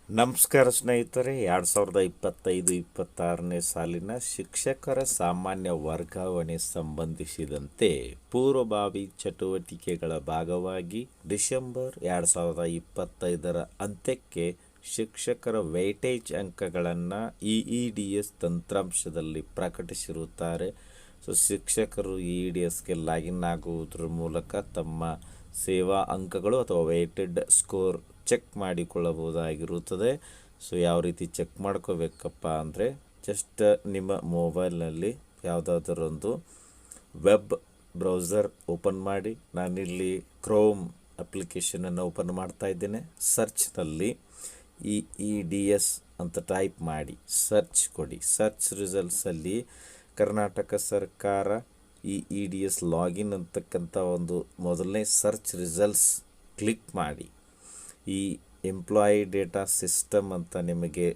ನಮಸ್ಕಾರ ಸ್ನೇಹಿತರೆ, 2025-26ನೇ ಸಾಲಿನ ಶಿಕ್ಷಕರ ಸಾಮಾನ್ಯ ವರ್ಗಾವಣೆ ಸಂಬಂಧಿಸಿದಂತೆ ಪೂರ್ವಭಾವಿ ಚಟುವಟಿಕೆಗಳ ಭಾಗವಾಗಿ ಡಿಸೆಂಬರ್ 2025ರ ಅಂತ್ಯಕ್ಕೆ ಶಿಕ್ಷಕರ ವೇಟೇಜ್ ಅಂಕಗಳನ್ನು EEDS ತಂತ್ರಾಂಶದಲ್ಲಿ ಪ್ರಕಟಿಸಿರುತ್ತಾರೆ. ಶಿಕ್ಷಕರು EEDSಗೆ ಲಾಗಿನ್ ಆಗುವುದರ ಮೂಲಕ ತಮ್ಮ ಸೇವಾ ಅಂಕಗಳು ಅಥವಾ ವೇಟೆಡ್ ಸ್ಕೋರ್ ಚೆಕ್ ಮಾಡಿಕೊಳ್ಳಬಹುದಾಗಿರುತ್ತದೆ. ಯಾವ ರೀತಿ ಚೆಕ್ ಮಾಡ್ಕೋಬೇಕಪ್ಪ ಅಂದರೆ, ಜಸ್ಟ್ ನಿಮ್ಮ ಮೊಬೈಲ್ನಲ್ಲಿ ಯಾವುದಾದರೊಂದು ವೆಬ್ ಬ್ರೌಸರ್ ಓಪನ್ ಮಾಡಿ. ನಾನಿಲ್ಲಿ ಕ್ರೋಮ್ ಅಪ್ಲಿಕೇಶನನ್ನು ಓಪನ್ ಮಾಡ್ತಾ ಇದ್ದೇನೆ. ಸರ್ಚ್ನಲ್ಲಿ EEDS ಅಂತ ಟೈಪ್ ಮಾಡಿ ಸರ್ಚ್ ಕೊಡಿ. ಸರ್ಚ್ ರಿಸಲ್ಟ್ಸಲ್ಲಿ ಕರ್ನಾಟಕ ಸರ್ಕಾರ EEDS ಲಾಗಿನ್ ಅಂತಕ್ಕಂಥ ಒಂದು ಮೊದಲನೇ ಸರ್ಚ್ ರಿಸಲ್ಟ್ಸ್ ಕ್ಲಿಕ್ ಮಾಡಿ. ಈ ಎಂಪ್ಲಾಯಿ ಡೇಟಾ ಸಿಸ್ಟಮ್ ಅಂತ ನಿಮಗೆ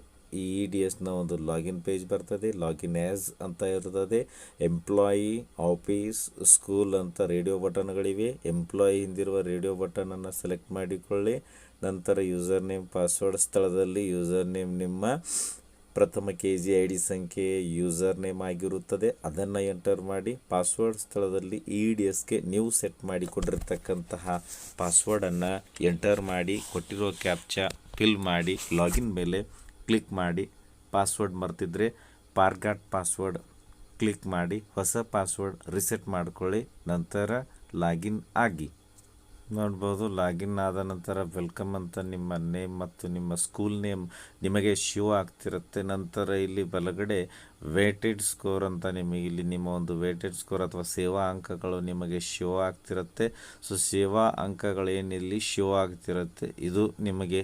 EEDSನ ಒಂದು ಲಾಗಿನ್ ಪೇಜ್ ಬರ್ತದೆ. ಲಾಗಿನ್ ಆ್ಯಸ್ ಅಂತ ಇರ್ತದೆ. ಎಂಪ್ಲಾಯಿ, ಆಫೀಸ್, ಸ್ಕೂಲ್ ಅಂತ ರೇಡಿಯೋ ಬಟನ್ಗಳಿವೆ. ಎಂಪ್ಲಾಯಿ ಹಿಂದಿರುವ ರೇಡಿಯೋ ಬಟನನ್ನು ಸೆಲೆಕ್ಟ್ ಮಾಡಿಕೊಳ್ಳಿ. ನಂತರ ಯೂಸರ್ ನೇಮ್, ಪಾಸ್ವರ್ಡ್ ಸ್ಥಳದಲ್ಲಿ ಯೂಸರ್ ನೇಮ್ ನಿಮ್ಮ ಪ್ರಥಮ KG ID ಸಂಖ್ಯೆ ಯೂಸರ್ ನೇಮ್ ಆಗಿರುತ್ತದೆ. ಅದನ್ನು ಎಂಟರ್ ಮಾಡಿ. ಪಾಸ್ವರ್ಡ್ ಸ್ಥಳದಲ್ಲಿ EEDSಗೆ ನೀವು ಸೆಟ್ ಮಾಡಿಕೊಂಡಿರ್ತಕ್ಕಂತಹ ಪಾಸ್ವರ್ಡನ್ನು ಎಂಟರ್ ಮಾಡಿ. ಕೊಟ್ಟಿರೋ ಕ್ಯಾಪ್ಚಾ ಫಿಲ್ ಮಾಡಿ. ಲಾಗಿನ್ ಮೇಲೆ ಕ್ಲಿಕ್ ಮಾಡಿ. ಪಾಸ್ವರ್ಡ್ ಮರ್ತಿದ್ರೆ ಫಾರ್ಗಾಟ್ ಪಾಸ್ವರ್ಡ್ ಕ್ಲಿಕ್ ಮಾಡಿ. ಹೊಸ ಪಾಸ್ವರ್ಡ್ ರಿಸೆಟ್ ಮಾಡಿಕೊಳ್ಳಿ. ನಂತರ ಲಾಗಿನ್ ಆಗಿ. ನೋಡ್ಬೋದು, ಲಾಗಿನ್ ಆದ ನಂತರ ವೆಲ್ಕಮ್ ಅಂತ ನಿಮ್ಮ ನೇಮ್ ಮತ್ತು ನಿಮ್ಮ ಸ್ಕೂಲ್ ನೇಮ್ ನಿಮಗೆ ಶೋ ಆಗ್ತಿರುತ್ತೆ. ನಂತರ ಇಲ್ಲಿ ಬಲಗಡೆ ವೇಟೆಡ್ ಸ್ಕೋರ್ ಅಂತ ನಿಮಗೆ ಇಲ್ಲಿ ನಿಮ್ಮ ಒಂದು ವೇಟೆಡ್ ಸ್ಕೋರ್ ಅಥವಾ ಸೇವಾ ಅಂಕಗಳು ನಿಮಗೆ ಶೋ ಆಗ್ತಿರುತ್ತೆ. ಸೇವಾ ಅಂಕಗಳು ಏನಿಲ್ಲಿ ಶೋ ಆಗ್ತಿರುತ್ತೆ, ಇದು ನಿಮಗೆ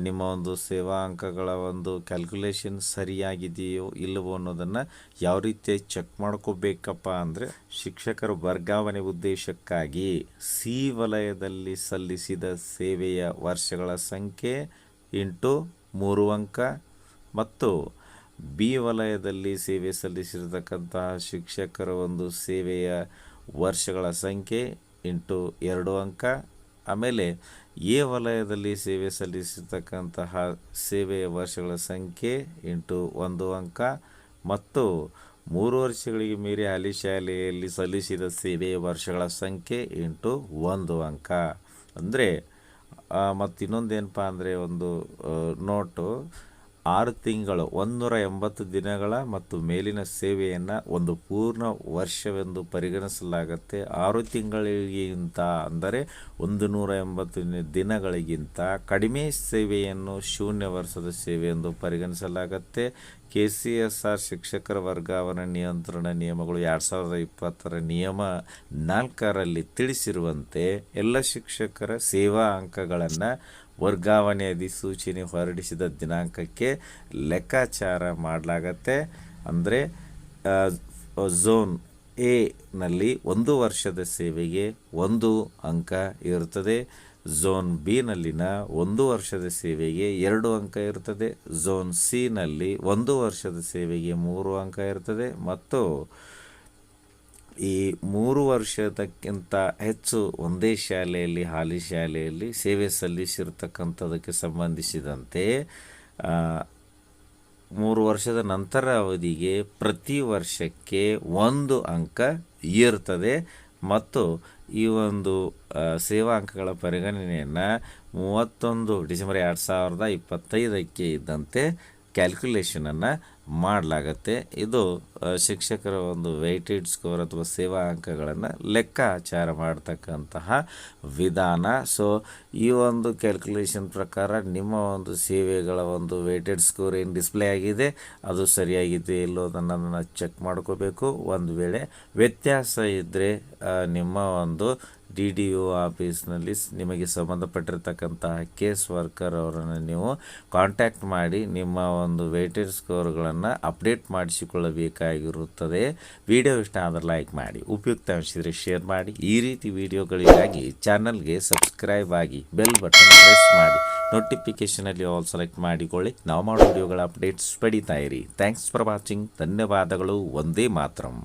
ನಿಮ್ಮ ಒಂದು ಸೇವಾ ಅಂಕಗಳ ಒಂದು ಕ್ಯಾಲ್ಕುಲೇಷನ್ ಸರಿಯಾಗಿದೆಯೋ ಇಲ್ಲವೋ ಅನ್ನೋದನ್ನು ಯಾವ ರೀತಿ ಚೆಕ್ ಮಾಡ್ಕೋಬೇಕಪ್ಪ ಅಂದರೆ, ಶಿಕ್ಷಕರ ವರ್ಗಾವಣೆ ಉದ್ದೇಶಕ್ಕಾಗಿ ಸಿ ವಲಯದಲ್ಲಿ ಸಲ್ಲಿಸಿದ ಸೇವೆಯ ವರ್ಷಗಳ ಸಂಖ್ಯೆ ಇಂಟು 3 ಅಂಕ ಮತ್ತು ಬಿ ವಲಯದಲ್ಲಿ ಸೇವೆ ಸಲ್ಲಿಸಿರತಕ್ಕಂತಹ ಶಿಕ್ಷಕರ ಒಂದು ಸೇವೆಯ ವರ್ಷಗಳ ಸಂಖ್ಯೆ ಇಂಟು 2 ಅಂಕ. ಆಮೇಲೆ ಎ ವಲಯದಲ್ಲಿ ಸೇವೆ ಸಲ್ಲಿಸಿರ್ತಕ್ಕಂತಹ ಸೇವೆಯ ವರ್ಷಗಳ ಸಂಖ್ಯೆ ಇಂಟು 1 ಅಂಕ ಮತ್ತು 3 ವರ್ಷಗಳಿಗೆ ಮೀರಿ ಹಾಲಿ ಶಾಲೆಯಲ್ಲಿ ಸಲ್ಲಿಸಿದ ಸೇವೆಯ ವರ್ಷಗಳ ಸಂಖ್ಯೆ ಇಂಟು 1 ಅಂಕ. ಅಂದರೆ ಮತ್ತು ಇನ್ನೊಂದೇನಪ್ಪ ಅಂದರೆ, ಒಂದು ನೋಟು 6 ತಿಂಗಳು 180 ದಿನಗಳ ಮತ್ತು ಮೇಲಿನ ಸೇವೆಯನ್ನು ಒಂದು ಪೂರ್ಣ ವರ್ಷವೆಂದು ಪರಿಗಣಿಸಲಾಗುತ್ತೆ. 6 ತಿಂಗಳಿಗಿಂತ ಅಂದರೆ 180 ದಿನಗಳಿಗಿಂತ ಕಡಿಮೆ ಸೇವೆಯನ್ನು ಶೂನ್ಯ ವರ್ಷದ ಸೇವೆ ಎಂದು ಪರಿಗಣಿಸಲಾಗುತ್ತೆ. KCSR ಶಿಕ್ಷಕರ ವರ್ಗಾವಣೆ ನಿಯಂತ್ರಣ ನಿಯಮಗಳು 2020ರ ನಿಯಮ 4ರಲ್ಲಿ ತಿಳಿಸಿರುವಂತೆ ಎಲ್ಲ ಶಿಕ್ಷಕರ ಸೇವಾ ಅಂಕಗಳನ್ನು ವರ್ಗಾವಣೆ ಅಧಿಸೂಚನೆ ಹೊರಡಿಸಿದ ದಿನಾಂಕಕ್ಕೆ ಲೆಕ್ಕಾಚಾರ ಮಾಡಲಾಗತ್ತೆ. ಅಂದರೆ ಝೋನ್ ಎ ನಲ್ಲಿ 1 ವರ್ಷದ ಸೇವೆಗೆ 1 ಅಂಕ ಇರುತ್ತದೆ. ಝೋನ್ ಬಿ ನಲ್ಲಿನ 1 ವರ್ಷದ ಸೇವೆಗೆ 2 ಅಂಕ ಇರುತ್ತದೆ. ಝೋನ್ ಸಿ ನಲ್ಲಿ 1 ವರ್ಷದ ಸೇವೆಗೆ 3 ಅಂಕ ಇರುತ್ತದೆ. ಮತ್ತು ಈ 3 ವರ್ಷದಕ್ಕಿಂತ ಹೆಚ್ಚು ಒಂದೇ ಶಾಲೆಯಲ್ಲಿ ಹಾಲಿ ಶಾಲೆಯಲ್ಲಿ ಸೇವೆ ಸಲ್ಲಿಸಿರ್ತಕ್ಕಂಥದಕ್ಕೆ ಸಂಬಂಧಿಸಿದಂತೆ 3 ವರ್ಷದ ನಂತರ ಅವಧಿಗೆ ಪ್ರತಿ ವರ್ಷಕ್ಕೆ 1 ಅಂಕ ಇರ್ತದೆ. ಮತ್ತು ಈ ಒಂದು ಸೇವಾ ಅಂಕಗಳ ಪರಿಗಣನೆಯನ್ನು 31 ಡಿಸೆಂಬರ್ 2025ಕ್ಕೆ ಇದ್ದಂತೆ ಕ್ಯಾಲ್ಕುಲೇಷನನ್ನು ಮಾಡಲಾಗತ್ತೆ. ಇದು ಶಿಕ್ಷಕರ ಒಂದು ವೇಟೆಡ್ ಸ್ಕೋರ್ ಅಥವಾ ಸೇವಾ ಅಂಕಗಳನ್ನು ಲೆಕ್ಕಾಚಾರ ಮಾಡ್ತಕ್ಕಂತಹ ವಿಧಾನ. ಈ ಒಂದು ಕ್ಯಾಲ್ಕುಲೇಷನ್ ಪ್ರಕಾರ ನಿಮ್ಮ ಒಂದು ಸೇವೆಗಳ ಒಂದು ವೇಟೆಡ್ ಸ್ಕೋರ್ ಏನು ಡಿಸ್ಪ್ಲೇ ಆಗಿದೆ ಅದು ಸರಿಯಾಗಿದೆ ಇಲ್ಲೋ ಅದನ್ನು ಚೆಕ್ ಮಾಡ್ಕೋಬೇಕು. ಒಂದು ವೇಳೆ ವ್ಯತ್ಯಾಸ ಇದ್ದರೆ ನಿಮ್ಮ ಒಂದು DDO ಆಫೀಸ್ನಲ್ಲಿ ನಿಮಗೆ ಸಂಬಂಧಪಟ್ಟಿರ್ತಕ್ಕಂತಹ ಕೇಸ್ ವರ್ಕರ್ ಅವರನ್ನು ನೀವು ಕಾಂಟ್ಯಾಕ್ಟ್ ಮಾಡಿ ನಿಮ್ಮ ಒಂದು ವೇಟೆಡ್ ಸ್ಕೋರ್ಗಳನ್ನು ಅಪ್ಡೇಟ್ ಮಾಡಿಸಿಕೊಳ್ಳಬೇಕಾಗಿರುತ್ತದೆ. ವಿಡಿಯೋ ಇಷ್ಟ ಆದರೆ ಲೈಕ್ ಮಾಡಿ, ಉಪಯುಕ್ತ ಅನಿಸಿದರೆ ಶೇರ್ ಮಾಡಿ. ಈ ರೀತಿ ವಿಡಿಯೋಗಳಿಗಾಗಿ ಚಾನಲ್ಗೆ ಸಬ್ಸ್ಕ್ರೈಬ್ ಆಗಿ ಬೆಲ್ ಬಟನ್ ಪ್ರೆಸ್ ಮಾಡಿ. ನೋಟಿಫಿಕೇಷನಲ್ಲಿ ಆಲ್ ಸೆಲೆಕ್ಟ್ ಮಾಡಿಕೊಳ್ಳಿ. ನಾವು ಮಾಡೋ ವಿಡಿಯೋಗಳ ಅಪ್ಡೇಟ್ಸ್ ಪಡಿತಾ ಇರಿ. Thanks for watching. ಧನ್ಯವಾದಗಳು. ವಂದೇ ಮಾತರಂ.